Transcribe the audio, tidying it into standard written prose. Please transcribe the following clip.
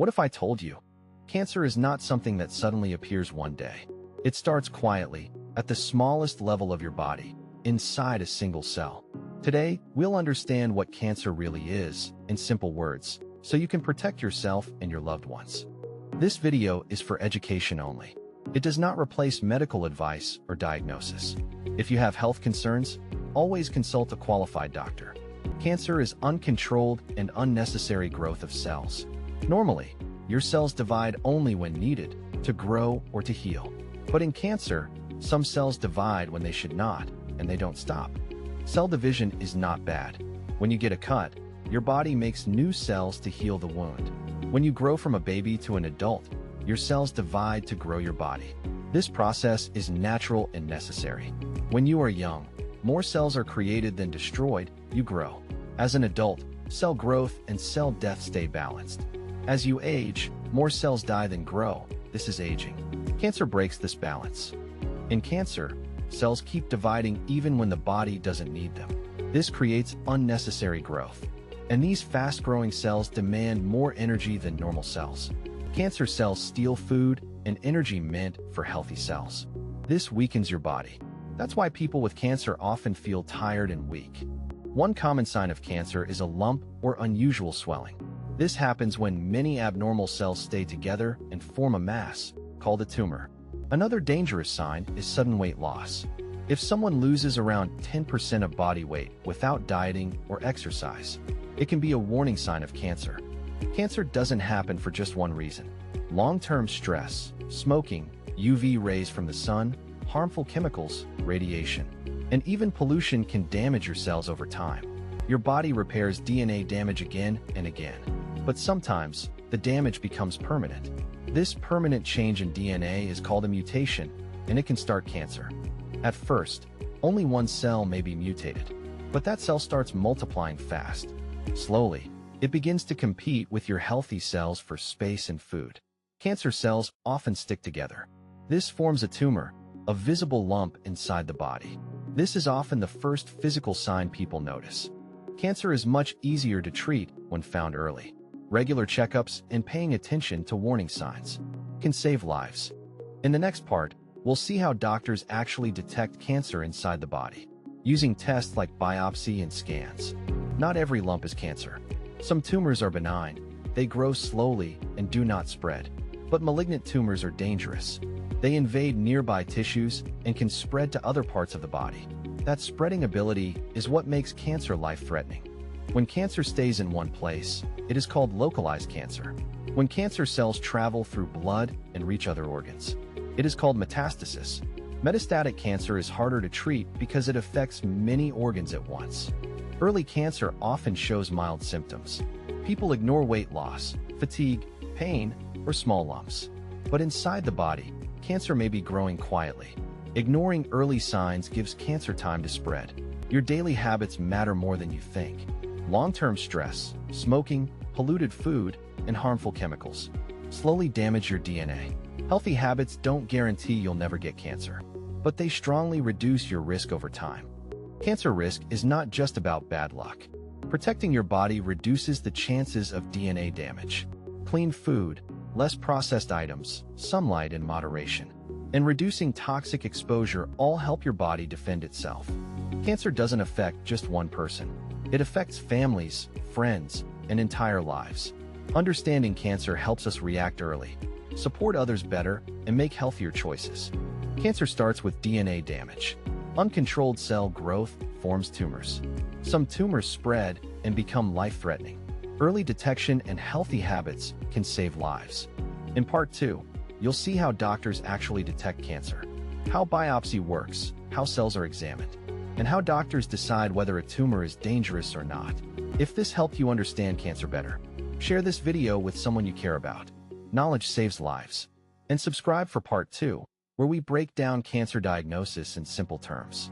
What if I told you? Cancer is not something that suddenly appears one day. It starts quietly, at the smallest level of your body, inside a single cell. Today, we'll understand what cancer really is, in simple words, so you can protect yourself and your loved ones. This video is for education only. It does not replace medical advice or diagnosis. If you have health concerns, always consult a qualified doctor. Cancer is uncontrolled and unnecessary growth of cells. Normally, your cells divide only when needed, to grow or to heal. But in cancer, some cells divide when they should not, and they don't stop. Cell division is not bad. When you get a cut, your body makes new cells to heal the wound. When you grow from a baby to an adult, your cells divide to grow your body. This process is natural and necessary. When you are young, more cells are created than destroyed, you grow. As an adult, cell growth and cell death stay balanced. As you age, more cells die than grow. This is aging. Cancer breaks this balance. In cancer, cells keep dividing even when the body doesn't need them. This creates unnecessary growth. And these fast-growing cells demand more energy than normal cells. Cancer cells steal food and energy meant for healthy cells. This weakens your body. That's why people with cancer often feel tired and weak. One common sign of cancer is a lump or unusual swelling. This happens when many abnormal cells stay together and form a mass, called a tumor. Another dangerous sign is sudden weight loss. If someone loses around 10% of body weight without dieting or exercise, it can be a warning sign of cancer. Cancer doesn't happen for just one reason. Long-term stress, smoking, UV rays from the sun, harmful chemicals, radiation, and even pollution can damage your cells over time. Your body repairs DNA damage again and again. But sometimes, the damage becomes permanent. This permanent change in DNA is called a mutation, and it can start cancer. At first, only one cell may be mutated, but that cell starts multiplying fast. Slowly, it begins to compete with your healthy cells for space and food. Cancer cells often stick together. This forms a tumor, a visible lump inside the body. This is often the first physical sign people notice. Cancer is much easier to treat when found early. Regular checkups and paying attention to warning signs can save lives. In the next part, we'll see how doctors actually detect cancer inside the body, using tests like biopsy and scans. Not every lump is cancer. Some tumors are benign, they grow slowly and do not spread. But malignant tumors are dangerous. They invade nearby tissues and can spread to other parts of the body. That spreading ability is what makes cancer life-threatening. When cancer stays in one place, it is called localized cancer. When cancer cells travel through blood and reach other organs, it is called metastasis. Metastatic cancer is harder to treat because it affects many organs at once. Early cancer often shows mild symptoms. People ignore weight loss, fatigue, pain, or small lumps. But inside the body, cancer may be growing quietly. Ignoring early signs gives cancer time to spread. Your daily habits matter more than you think. Long-term stress, smoking, polluted food, and harmful chemicals slowly damage your DNA. Healthy habits don't guarantee you'll never get cancer, but they strongly reduce your risk over time. Cancer risk is not just about bad luck. Protecting your body reduces the chances of DNA damage. Clean food, less processed items, sunlight in moderation, and reducing toxic exposure all help your body defend itself. Cancer doesn't affect just one person. It affects families, friends, and entire lives. Understanding cancer helps us react early, support others better, and make healthier choices. Cancer starts with DNA damage. Uncontrolled cell growth forms tumors. Some tumors spread and become life-threatening. Early detection and healthy habits can save lives. In Part 2, you'll see how doctors actually detect cancer, how biopsy works, how cells are examined, and how doctors decide whether a tumor is dangerous or not. If this helped you understand cancer better, share this video with someone you care about. Knowledge saves lives. And subscribe for Part 2, where we break down cancer diagnosis in simple terms.